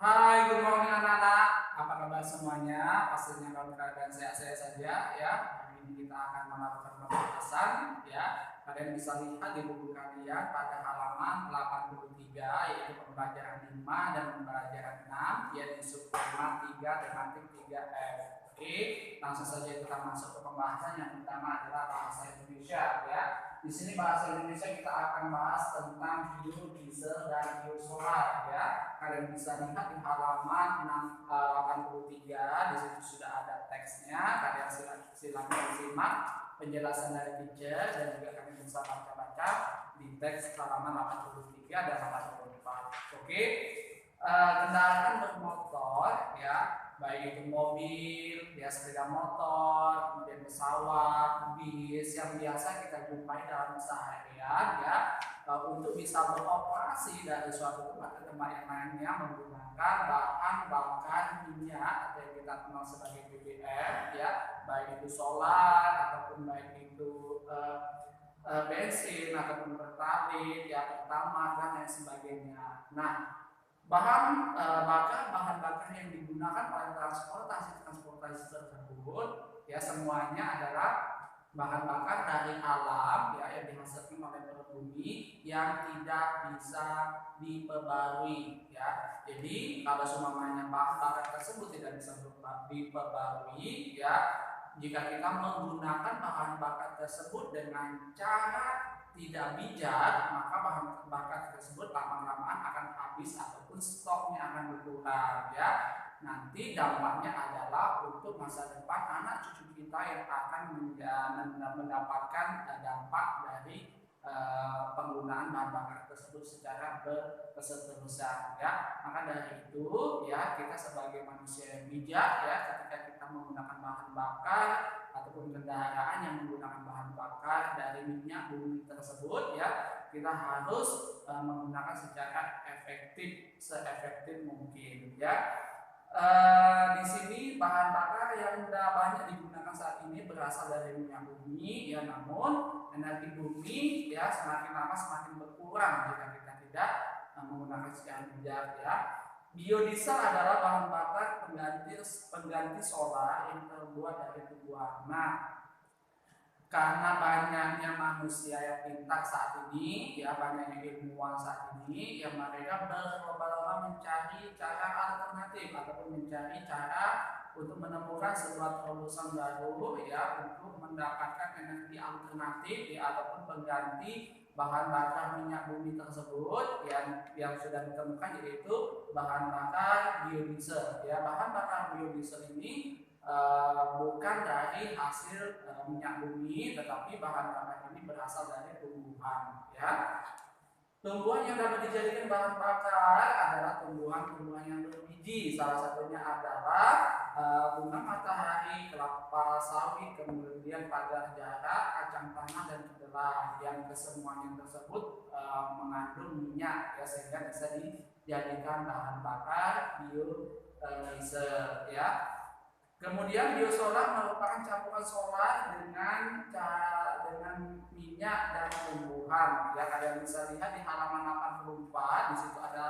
Hai, good morning anak-anak. Apa kabar semuanya? Pastinya dalam keadaan sehat-sehat saja ya. Hari ini kita akan melakukan pembahasan ya. Kalian bisa lihat di buku kalian pada halaman 83 yaitu pembelajaran 5 dan pembelajaran 6 yaitu subtema 3 tematik 3F. Oke, langsung saja kita masuk ke pembahasan yang pertama adalah bahasa Indonesia ya. Di sini bahasa Indonesia kita akan bahas tentang biodiesel dan biosolar ya. Kalian bisa lihat di halaman 83, di situ sudah ada teksnya. Kalian silakan simak penjelasan dari teacher dan juga kalian bisa baca-baca di teks halaman 83 dan 84. Oke. Kendaraan bermotor ya, baik itu mobil, ya sepeda motor, kemudian pesawat, bis yang biasa kita jumpai dalam seharian ya, untuk bisa beroperasi dari suatu tempat ke tempat yang lainnya menggunakan bahan bakar minyak atau yang kita kenal sebagai BBM ya, baik itu solar ataupun baik itu bensin ataupun pertalite ya, pertamax dan lain sebagainya. Nah, bahan bakar yang digunakan oleh transportasi tersebut ya semuanya adalah bahan bakar dari alam ya yang dihasilkan oleh bumi yang tidak bisa diperbarui ya. Jadi kalau semuanya bahan bakar tersebut tidak bisa diperbarui ya, jika kita menggunakan bahan bakar tersebut dengan cara tidak bijak, maka bahan bakar tersebut lama-lamaan akan habis ataupun stoknya akan berkurang ya. Nanti dampaknya adalah untuk masa depan anak cucu kita yang akan mendapatkan dampak dari penggunaan bahan bakar tersebut secara berkeseterusan ya. Maka dari itu ya, kita sebagai manusia yang bijak ya, ketika kita menggunakan bahan bakar ataupun kendaraan yang menggunakan bahan bakar dari minyak bumi tersebut ya, kita harus menggunakan secara seefektif mungkin ya. Di sini bahan bakar yang sudah banyak digunakan saat ini berasal dari minyak bumi ya, namun energi bumi ya semakin lama semakin berkurang jika kita tidak menggunakan secara bijak ya. Biodiesel adalah bahan bakar pengganti solar yang terbuat dari tumbuhan. Nah, karena banyaknya manusia yang pintar saat ini ya, banyaknya ilmuwan saat ini ya, mereka berlomba-lomba mencari cara alternatif ataupun mencari cara untuk menemukan sebuah terobosan baru ya, untuk mendapatkan energi alternatif ya, ataupun pengganti bahan bakar minyak bumi tersebut yang sudah ditemukan, yaitu bahan bakar biodiesel ya. Bahan bakar biodiesel ini bukan dari hasil minyak bumi, tetapi bahan bakar ini berasal dari tumbuhan ya. Tumbuhan yang dapat dijadikan bahan bakar adalah tumbuhan-tumbuhan yang berbiji. Salah satunya adalah bunga matahari, kelapa sawit, kemudian pagar jarak, kacang tanah, dan kedelai, yang kesemuanya tersebut mengandung minyak ya, sehingga bisa dijadikan bahan bakar biodiesel ya. Kemudian biosolar merupakan campuran solar dengan minyak dan tumbuhan. Ya, kalian bisa lihat di halaman 84, di situ ada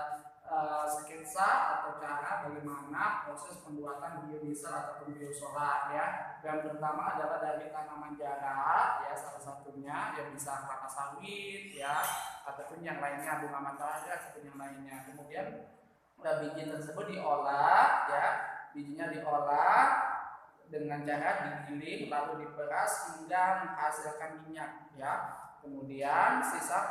sketsa atau cara bagaimana proses pembuatan biodiesel ataupun biosolar ya. Yang pertama adalah dari tanaman jarak ya, salah satunya yang bisa kelapa sawit ya, ataupun yang lainnya bunga matahari ataupun yang lainnya. Kemudian biji tersebut diolah ya, bijinya diolah dengan cara digiling lalu diperas hingga menghasilkan minyak ya. Kemudian sisa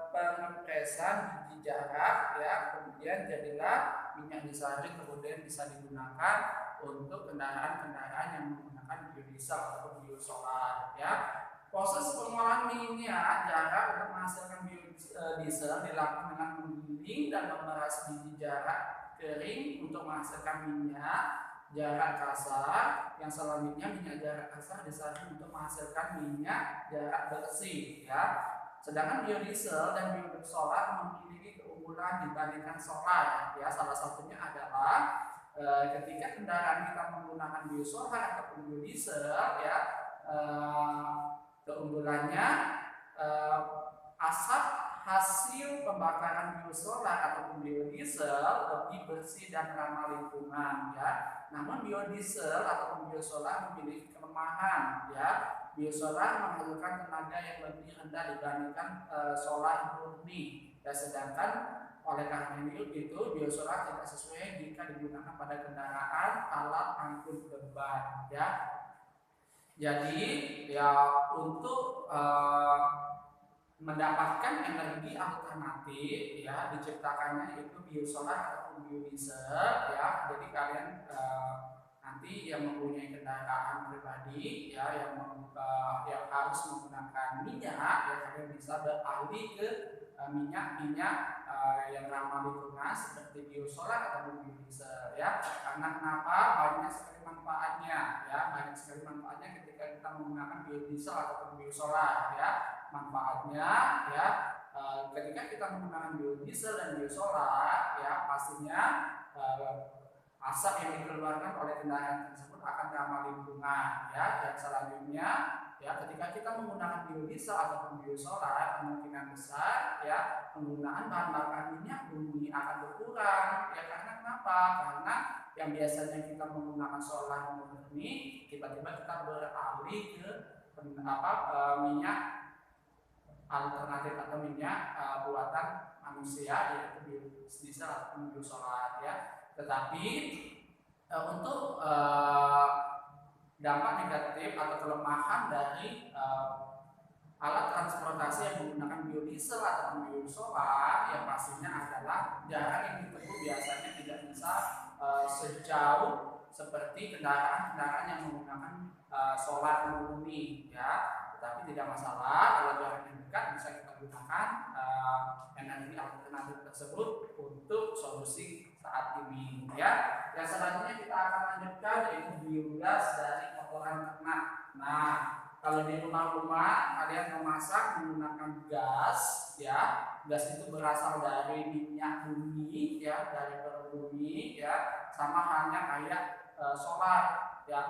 pengepresan biji jarak ya, kemudian jadilah minyak disaring, kemudian bisa digunakan untuk kendaraan-kendaraan yang menggunakan biodiesel atau biosolar ya. Proses pengolahan minyak jarak untuk menghasilkan biodiesel dilakukan dengan menggiling dan memeras biji jarak kering untuk menghasilkan minyak jarak kasar, yang selanjutnya minyak jarak kasar disaring untuk menghasilkan minyak jarak bersih ya. Sedangkan biodiesel dan biosolar memiliki keunggulan dibandingkan solar ya. Salah satunya adalah ketika kendaraan kita menggunakan biosolar ataupun biodiesel ya, keunggulannya asap hasil pembakaran biosolar ataupun biodiesel lebih bersih dan ramah lingkungan ya. Namun biodiesel ataupun biosolar memiliki kelemahan ya. Biosolar menghasilkan tenaga yang lebih rendah dibandingkan solar murni. Ya, sedangkan oleh karena itu biosolar tidak sesuai jika digunakan pada kendaraan alat angkut beban ya. Jadi ya untuk mendapatkan energi alternatif ya diciptakannya itu biosolar ataupun biodiesel ya. Jadi kalian nanti yang mempunyai kendaraan pribadi ya yang harus menggunakan minyak ya kalian bisa beralih ke minyak yang ramah lingkungan seperti biosolar atau biodiesel ya. Karena kenapa? Banyak sekali manfaatnya ya, banyak sekali manfaatnya ketika kita menggunakan biodiesel ataupun biosolar ya. Manfaatnya ya ketika kita menggunakan biodiesel dan biosolar ya pastinya asap yang dikeluarkan oleh kendaraan tersebut akan ramah lingkungan ya. Dan selanjutnya ya ketika kita menggunakan biodiesel ataupun biosolar kemungkinan besar ya penggunaan bahan bakar minyak bumi akan berkurang ya. Karena kenapa? Karena yang biasanya kita menggunakan solar murni tiba-tiba kita beralih ke minyak alternatif atau minyak buatan manusia yaitu biodiesel ataupun biosolar ya. Tetapi untuk dampak negatif atau kelemahan dari alat transportasi yang menggunakan biodiesel atau biosolar yang pastinya adalah jarak yang ditempuh biasanya tidak bisa sejauh seperti kendaraan-kendaraan yang menggunakan solar murni ya. Tetapi tidak masalah kalau jaraknya dekat bisa kita gunakan energi alternatif tersebut untuk solusi saat ini ya. Yang selanjutnya kita akan lanjutkan yaitu biogas dari kotoran ternak. Nah, kalau di rumah-rumah kalian memasak menggunakan gas ya, gas itu berasal dari minyak bumi ya, dari bumi ya, sama halnya kayak solar ya.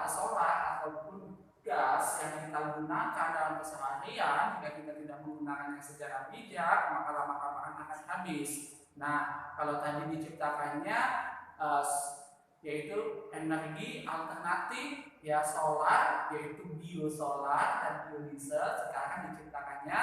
Solar ataupun gas yang kita gunakan dalam keseharian jika kita tidak menggunakannya secara bijak maka lama-kelamaan akan habis. Nah, kalau tadi diciptakannya yaitu energi alternatif ya solar yaitu biosolar dan biodiesel, sekarang diciptakannya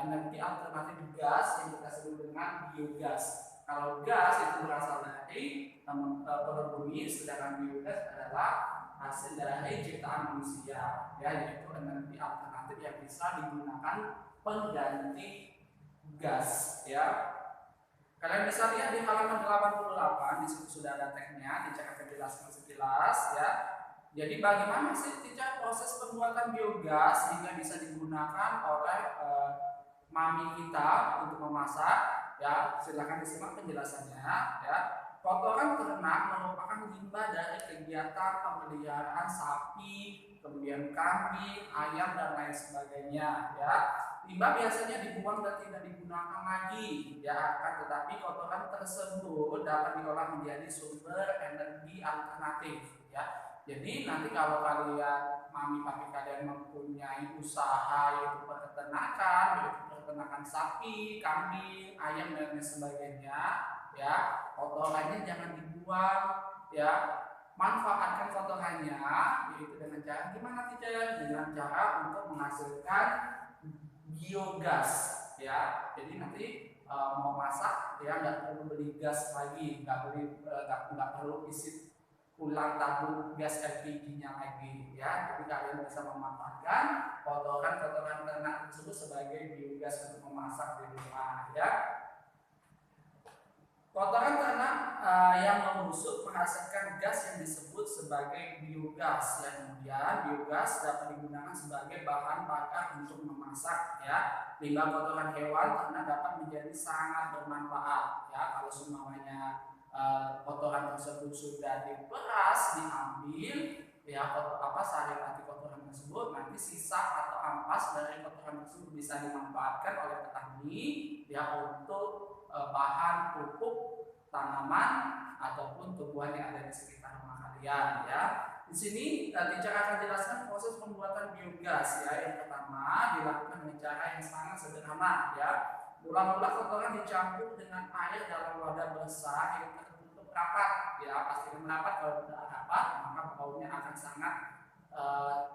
energi alternatif gas yang kita sebut dengan biogas. Kalau gas itu berasal dari peluru bumi, sedangkan biogas adalah hasil dari ciptaan manusia ya, yaitu energi alternatif yang bisa digunakan pengganti gas ya. Kalian bisa lihat di halaman 88, di situ sudah ada teksnya, Tica akan jelaskan sekilas ya. Jadi bagaimana sih Tica proses pembuatan biogas hingga bisa digunakan oleh mami kita untuk memasak ya. Silakan disimak penjelasannya ya. Kotoran ternak merupakan limbah dari kegiatan pemeliharaan sapi, kemudian kambing, ayam dan lain sebagainya ya. Limbah biasanya dibuang dan tidak digunakan lagi ya, akan tetapi kotoran tersebut dapat diolah menjadi sumber energi alternatif ya. Jadi nanti kalau kalian mami papi kalian mempunyai usaha yaitu peternakan, yaitu peternakan sapi, kambing, ayam dan lain sebagainya ya, kotorannya jangan dibuang ya. Manfaatkan kotorannya yaitu dengan cara gimana tidak? Dengan cara untuk menghasilkan biogas ya. Jadi nanti mau masak ya nggak perlu beli gas lagi, nggak perlu isi ulang tabung gas LPG-nya lagi ya. Jadi kalian bisa memanfaatkan kotoran ternak tersebut sebagai biogas untuk memasak di rumah ya. Kotoran ternak yang membusuk menghasilkan gas yang disebut sebagai biogas. Ya, kemudian biogas dapat digunakan sebagai bahan bakar untuk memasak ya. Limbah kotoran hewan ternak dapat menjadi sangat bermanfaat ya. Kalau semuanya kotoran tersebut sudah diperas, diambil ya, saripati kotoran tersebut, nanti sisa atau ampas dari kotoran tersebut bisa dimanfaatkan oleh petani ya untuk bahan pupuk tanaman ataupun tumbuhan yang ada di sekitar rumah kalian ya. di sini teacher akan jelaskan proses pembuatan biogas ya. Yang pertama dilakukan dengan cara yang sangat sederhana ya. Mula-mula kotoran dicampur dengan air dalam wadah besar yang tertutup rapat ya. Pastikan rapat, kalau tidak rapat maka baunya akan sangat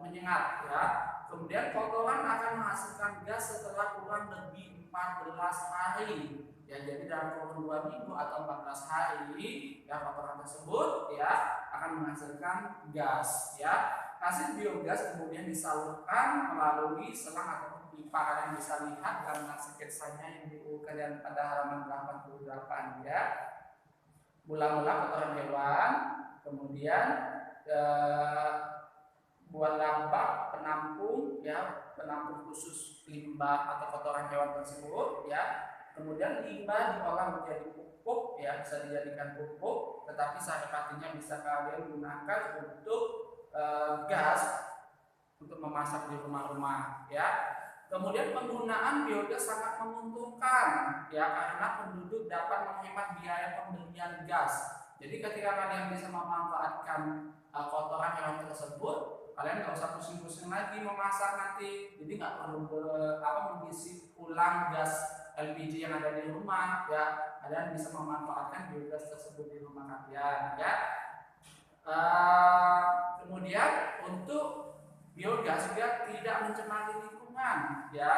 menyengat ya. Kemudian kotoran akan menghasilkan gas setelah kurang lebih 14 hari ya. Jadi dalam kurun 2 minggu atau 14 hari ya, kotoran tersebut ya akan menghasilkan gas ya. Hasil biogas kemudian disalurkan melalui selang atau pipa. Kalian bisa lihat gambar sketsanya yang kalian pada halaman 88 ya. Mula-mula kotoran hewan, kemudian buatlah bak penampung ya, penampung khusus limbah atau kotoran hewan tersebut ya. Kemudian limbah diolah menjadi pupuk ya, bisa dijadikan pupuk, tetapi saripatinya bisa kalian gunakan untuk gas untuk memasak di rumah-rumah ya. Kemudian penggunaan biogas sangat menguntungkan ya, karena penduduk dapat menghemat biaya pembelian gas. Jadi ketika kalian bisa memanfaatkan kotoran hewan tersebut, kalian nggak usah pusing-pusing lagi memasak nanti. Jadi nggak perlu mengisi ulang gas LPG yang ada di rumah ya. Kalian bisa memanfaatkan biogas tersebut di rumah kalian ya. Kemudian untuk biogas juga tidak mencemari lingkungan ya.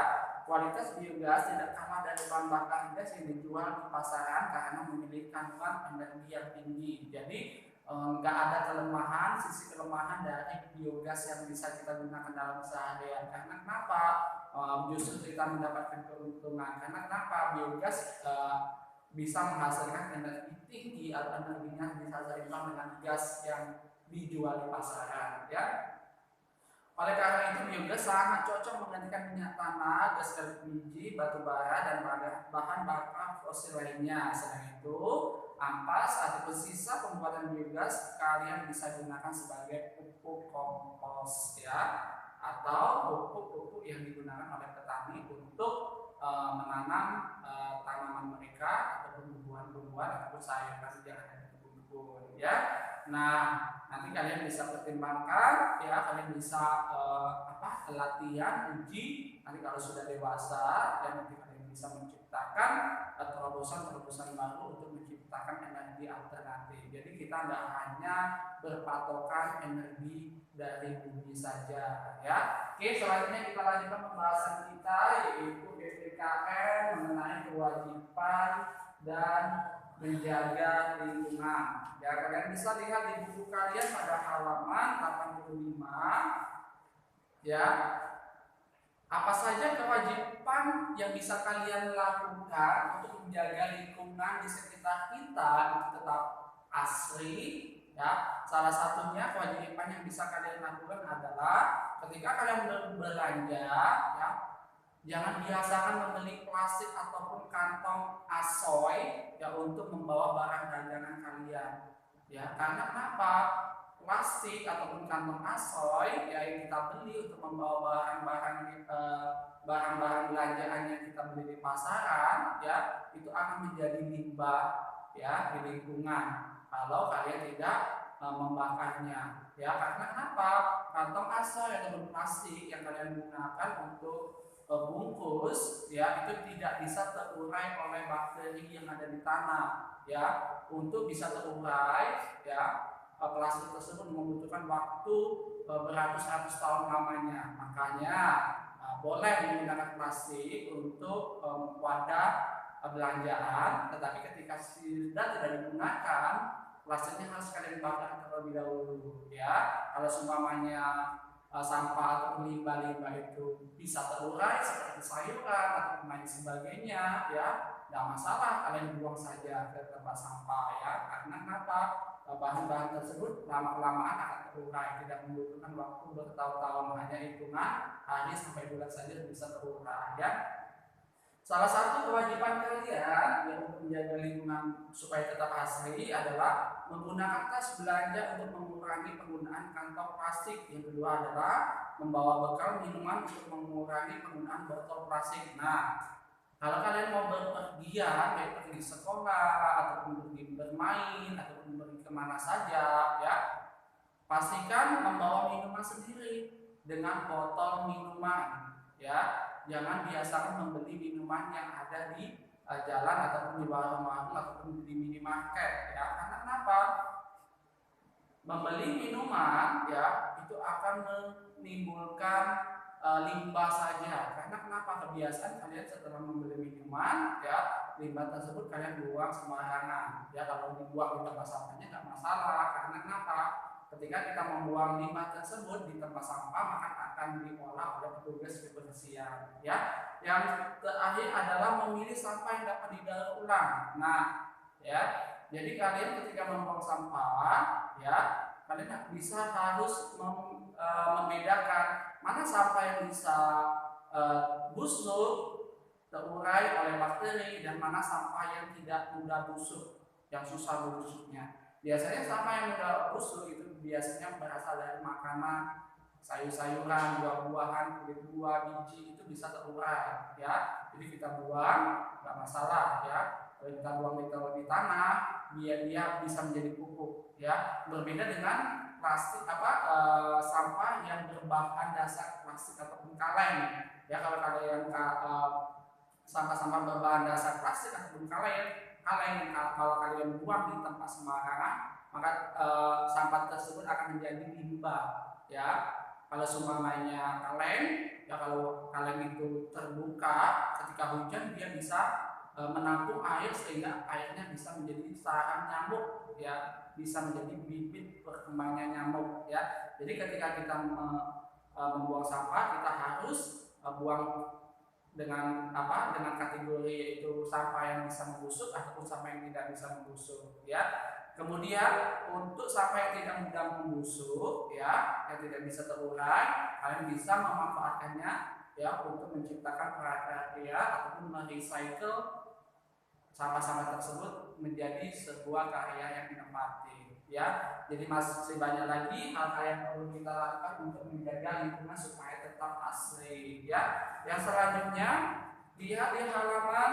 Kualitas biogas tidak kalah dari bahan bakar gas yang dijual di pasaran karena memiliki kandungan energi yang tinggi. Jadi nggak ada kelemahan, sisi kelemahan dari biogas yang bisa kita gunakan dalam seharian. Karena kenapa? Justru kita mendapatkan keuntungan. Karena kenapa? Biogas bisa menghasilkan energi tinggi atau energinya bisa seimbang dengan gas yang dijual di pasaran ya. Oleh karena itu biogas sangat cocok menggantikan minyak tanah, gas LPG, batu bara, dan bahan bakar fosil lainnya. Selain itu, ampas ataupun sisa pembuatan biogas kalian bisa gunakan sebagai pupuk kompos ya, atau pupuk-pupuk yang digunakan oleh petani untuk menanam tanaman mereka ataupun tumbuhan-tumbuhan ataupun sayuran yang ada di kebun-kebun ya. Nah, nanti kalian bisa pertimbangkan ya, kalian bisa latihan uji nanti kalau sudah dewasa, dan nanti kalian bisa menciptakan terobosan-terobosan baru untuk menciptakan energi alternatif. Jadi kita nggak hanya berpatokan energi dari bumi saja ya. Oke, selanjutnya kita lanjutkan pembahasan kita, yaitu BPKN mengenai kewajiban dan menjaga lingkungan. Ya, kalian bisa lihat di buku kalian pada halaman 85 ya. Apa saja kewajiban yang bisa kalian lakukan untuk menjaga lingkungan di sekitar kita itu tetap asli ya. Salah satunya kewajiban yang bisa kalian lakukan adalah ketika kalian berbelanja ya, jangan biasakan membeli plastik ataupun kantong asoy ya untuk membawa barang dagangan kalian ya. Karena kenapa? Plastik ataupun kantong asoy ya yang kita beli untuk membawa barang-barang belanjaan yang kita beli di pasaran ya, itu akan menjadi limbah ya di lingkungan kalau kalian tidak membakarnya ya. Karena kenapa? Kantong asoy ataupun plastik yang kalian gunakan untuk bungkus ya, itu tidak bisa terurai oleh bakteri yang ada di tanah ya. Untuk bisa terurai ya, plastik tersebut membutuhkan waktu beratus-ratus tahun lamanya. Makanya boleh menggunakan plastik untuk wadah belanjaan, tetapi ketika sudah tidak digunakan, plastiknya harus kalian bakar terlebih dahulu ya. Kalau seumpamanya sampah atau limbah-limbah itu bisa terurai seperti sayuran atau lain sebagainya ya, tidak masalah, kalian buang saja ke tempat sampah ya. Karena kenapa? Bahan-bahan tersebut lama-kelamaan akan terurai, tidak membutuhkan waktu bertahun-tahun, hanya hitungan hari sampai bulan saja bisa terurai ya. Salah satu kewajiban kalian yang untuk menjaga lingkungan supaya tetap asli adalah menggunakan tas belanja untuk mengurangi penggunaan kantong plastik. Yang kedua adalah membawa bekal minuman untuk mengurangi penggunaan botol plastik. Nah, kalau kalian mau berpergian, baik pergi sekolah ataupun pergi bermain ataupun pergi kemana saja ya, Pastikan membawa minuman sendiri dengan botol minuman, ya. Jangan biasakan membeli minuman yang ada di jalan ataupun di warung-warung ataupun di minimarket, ya. Karena kenapa? Membeli minuman, ya, itu akan menimbulkan limbah saja. Karena kenapa? Kebiasaan kalian setelah membeli minuman, ya, limbah tersebut kalian buang sembarangan. Ya, kalau dibuang di tempat sampahnya nggak masalah. Karena kenapa? Ketika kita membuang limbah tersebut di tempat sampah, maka akan diolah oleh petugas kebersihan. Ya, yang terakhir adalah memilih sampah yang dapat didaur ulang. Nah, ya, jadi kalian ketika membuang sampah, ya, kalian bisa harus membedakan mana sampah yang bisa busuk, terurai oleh bakteri, dan mana sampah yang tidak mudah busuk, yang susah busuknya. Biasanya sampah yang mudah busuk itu biasanya berasal dari makanan, sayur-sayuran, buah-buahan, kulit buah, biji, itu bisa terurai, ya. Jadi kita buang, nggak masalah, ya. Kalau kita buang di tanah, biar dia bisa menjadi pupuk, ya. Berbeda dengan plastik sampah yang berbahan dasar plastik ataupun kaleng, ya. Kalau kalian sampah-sampah berbahan dasar plastik ataupun kaleng, kalau kalian buang di tempat sembarangan, maka sampah tersebut akan menjadi limbah, ya. Kalau seumpamanya kaleng, ya, kalau kaleng itu terbuka ketika hujan, dia bisa menampung air sehingga airnya bisa menjadi sarang nyamuk, ya, bisa menjadi bibit perkembangan nyamuk, ya. Jadi ketika kita membuang sampah, kita harus buang dengan kategori itu sampah yang bisa membusuk ataupun sampah yang tidak bisa membusuk, ya. Kemudian untuk sampah yang tidak mudah membusuk, ya, yang tidak bisa terurai, kalian bisa memanfaatkannya, ya, untuk menciptakan prakarya ataupun merecycle sampah-sampah tersebut menjadi sebuah karya yang inovatif, ya. Jadi masih banyak lagi hal-hal yang perlu kita lakukan untuk menjaga lingkungan supaya tetap asri, ya. Yang selanjutnya lihat di halaman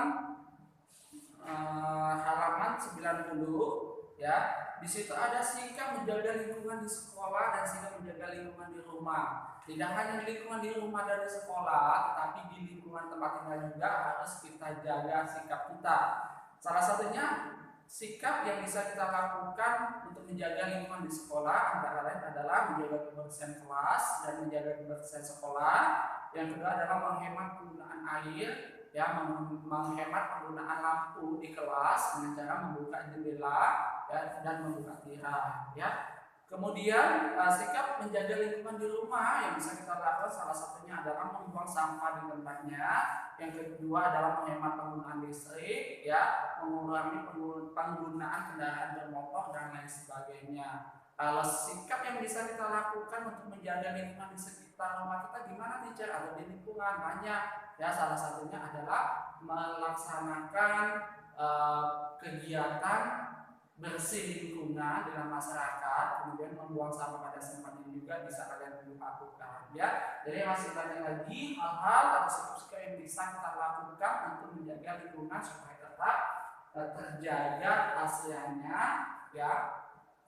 90, ya. Di situ ada sikap menjaga lingkungan di sekolah dan sikap menjaga lingkungan di rumah. Tidak hanya di lingkungan di rumah dan di sekolah, tetapi di lingkungan tempat tinggal juga harus kita jaga sikap kita. Salah satunya sikap yang bisa kita lakukan untuk menjaga lingkungan di sekolah antara lain adalah menjaga kebersihan kelas dan menjaga kebersihan sekolah. Yang kedua adalah menghemat penggunaan air, ya, menghemat penggunaan lampu di kelas dengan cara membuka jendela, ya, dan membuka tirai, ya. Kemudian sikap menjaga lingkungan di rumah yang bisa kita lakukan salah satunya adalah membuang sampah di tempatnya. Yang kedua adalah menghemat penggunaan listrik, ya, mengurangi penggunaan kendaraan bermotor dan lain sebagainya. Kalau sikap yang bisa kita lakukan untuk menjaga lingkungan di sekitar rumah kita gimana, teacher? Atau di lingkungan banyak, ya. Salah satunya adalah melaksanakan kegiatan bersih lingkungan dengan masyarakat, kemudian membuang sampah pada tempatnya juga bisa kalian lakukan, ya. Jadi masih banyak lagi hal-hal atau sikap-sikap yang bisa kita lakukan untuk menjaga lingkungan supaya tetap terjaga asliannya, ya.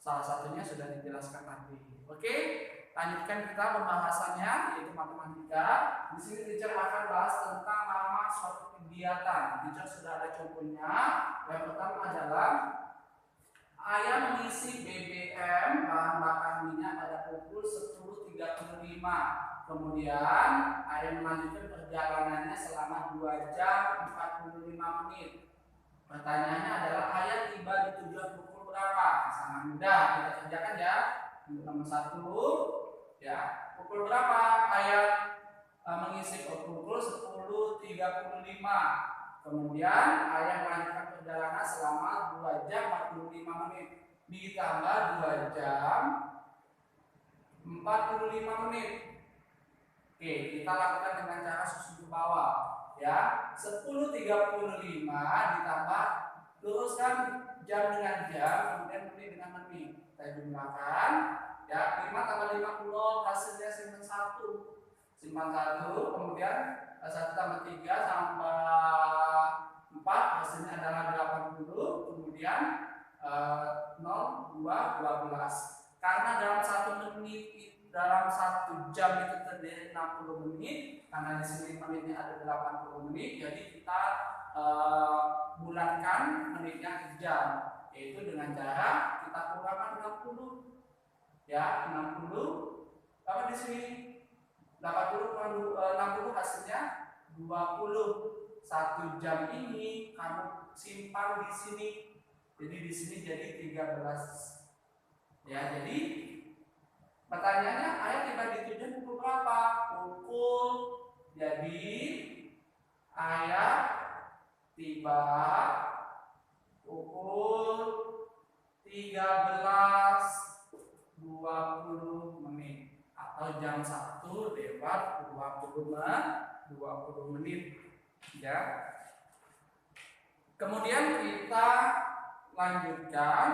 Salah satunya sudah dijelaskan tadi. Oke, lanjutkan kita pembahasannya yaitu matematika. Di sini teacher akan bahas tentang nama suatu kegiatan. Teacher sudah ada contohnya. Yang pertama adalah ayah mengisi BBM bahan bakar minyak pada pukul 10.35. Kemudian ayah melanjutkan perjalanannya selama 2 jam 45 menit. Pertanyaannya adalah ayah tiba di tujuan pukul berapa? Sangat mudah kita kerjakan, ya. Untuk nomor 1, ya, pukul berapa ayah mengisi pukul 10.35. Kemudian ayah melanjutkan perjalanan selama 2 jam 45 menit ditambah 2 jam 45 menit. Oke, kita lakukan dengan cara susun ke bawah, ya. 10.35 ditambah, luruskan jam dengan jam, kemudian menit dengan menit. Kita jumlahkan, ya. 5 tambah 50 hasilnya simpan 1. Simpan 1, kemudian 1 tambah 3 tambah 4 hasilnya adalah 80, kemudian 0, 2, 12. Karena dalam 1 jam itu terdiri 60 menit, karena di sini menitnya ada 80 menit, jadi kita bulatkan menitnya ke jam, yaitu dengan cara kita kurangkan 60 ya, 60 apa di sini 80 kurang 60 hasilnya 20. 1 jam ini kamu simpan di sini, jadi di sini jadi 13 ya. Jadi pertanyaannya, ayah tiba di tujuan pukul berapa? Jadi ayah tiba pukul 13.20 menit atau jam 1 lewat 20 menit ya. Kemudian kita lanjutkan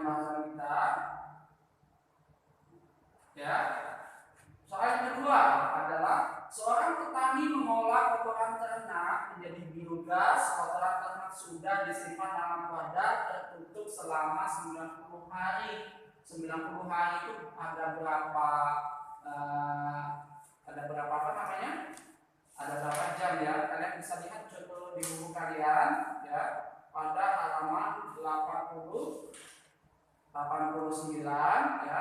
pembahasan kita ya. Soal yang kedua adalah seorang petani mengolah kotoran ternak menjadi biogas. Kotoran ternak sudah disimpan dalam wadah tertutup selama 90 hari. 90 hari itu ada berapa apa namanya? Ada berapa jam ya? Kalian bisa lihat contoh di buku kalian ya. Pada halaman 89 ya,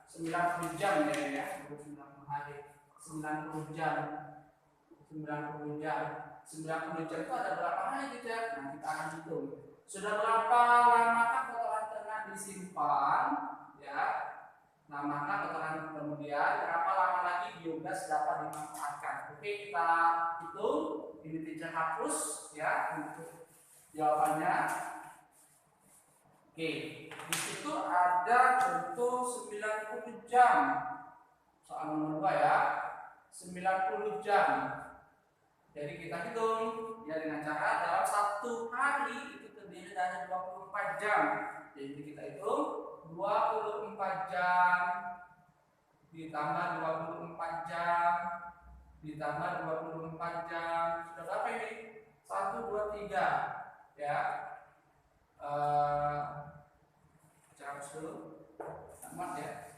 90 jam ya, 90 hari, 90 jam itu ada berapa hari gitu ya. Nah, kita akan hitung sudah berapa lamakah kotoran ternak disimpan ya. Nah, maka kotoran kemudian berapa lama lagi biogas dapat dimanfaatkan. Oke, kita hitung. Ini teacher hapus ya untuk jawabannya. Oke, di situ ada contoh 90 jam. Soal nomor 2 ya. 90 jam. Jadi kita hitung ya dengan cara dalam 1 hari itu terdiri dari 24 jam. Jadi kita hitung 24 jam ditambah 24 jam ditambah 24 jam. Sudah berapa ini? 1, 2, 3 ya. Carus dulu sama ya.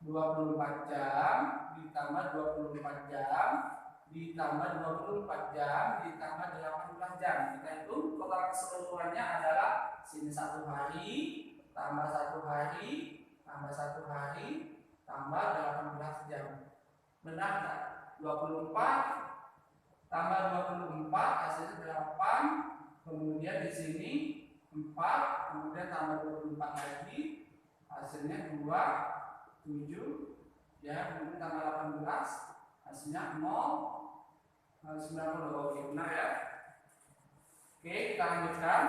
24 jam ditambah 24 jam ditambah 24 jam ditambah 18 jam. Kita hitung total keseluruhannya adalah sini 1 hari tambah 1 hari tambah 1 hari tambah 18 jam. Benar enggak? 24 tambah 24 hasilnya 8. Kemudian di sini 4, kemudian tambah 24 lagi hasilnya 2, 7 ya, kemudian tambah 18 hasilnya 0, 90. Oke, benar ya. Oke, kita lanjutkan.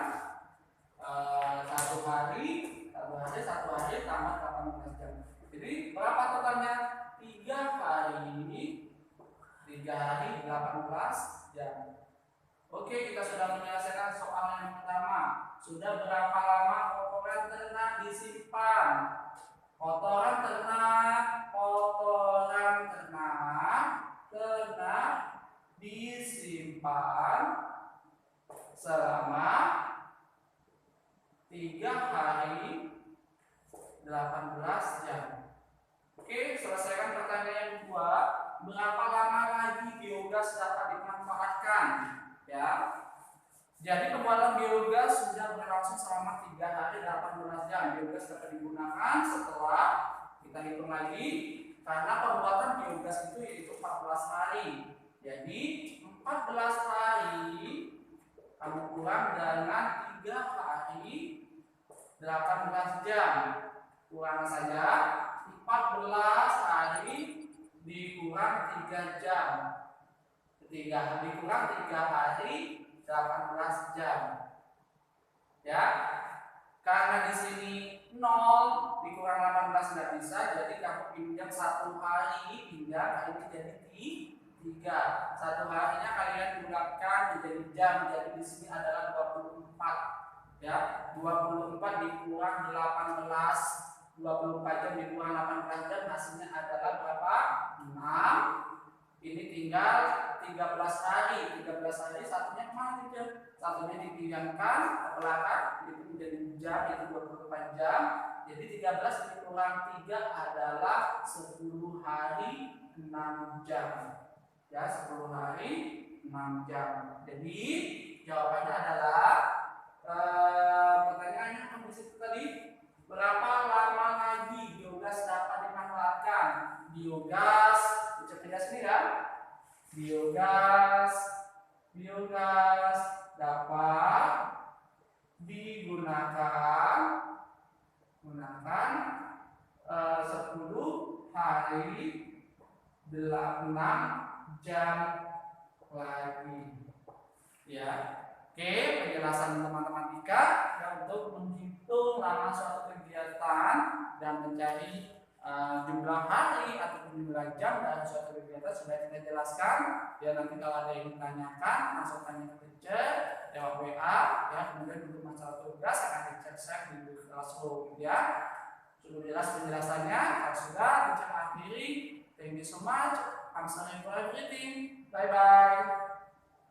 1 hari tambah 1 hari tambah 18 jam. Jadi berapa totalnya? 3 hari 18 jam. Oke, kita sudah menyelesaikan soal yang pertama. Sudah berapa lama kotoran ternak disimpan? Kotoran ternak disimpan selama 3 hari 18 jam. Oke, selesaikan pertanyaan yang kedua. Berapa lama lagi biogas dapat dimanfaatkan? Ya. Jadi pembuatan biogas sudah berlangsung selama 3 hari 18 jam. Biogas dapat digunakan setelah kita hitung lagi, karena pembuatan biogas itu yaitu 14 hari. Jadi 14 hari kamu kurang dengan 3 hari 18 jam. Kurang saja 14 hari dikurang 3 jam. Dikurang 3 hari 18 jam. Ya. Karena di sini 0 dikurang 18 nggak bisa, jadi kamu pinjam 1 hari, pinjam ini jadi 3. 1 harinya kalian bulatkan menjadi jam. Jadi di sini adalah 24. Ya, 24 dikurang 18 24 jam dikurang 18 jam hasilnya adalah berapa? 6. Ini tinggal 13 hari. 13 hari satunya kemana teacher? Satunya dipindahkan ke belakang, itu menjadi jam, itu 24 jam. Jadi 13 dikurang 3 adalah 10 hari 6 jam. Ya, 10 hari 6 jam. Jadi jawabannya adalah pertanyaannya apa di situ tadi? Berapa lama lagi biogas dapat dimanfaatkan? Biogas, bisa sini kan? Biogas dapat digunakan 10 hari 6 jam lagi. Ya. Oke, penjelasan teman-teman Ika ya, untuk menghitung lama suatu kegiatan dan mencari jumlah hari atau jumlah jam dari suatu kegiatan sudah kita jelaskan. Ya, nanti kalau ada yang ditanyakan langsung tanya ke teacher lewat WA ya, kemudian untuk masalah tugas akan dicek di Google Classroom ya. Sudah jelas penjelasannya. Kalau sudah, teacher akhiri. Thank you so much. I'm sorry for everything. Bye bye.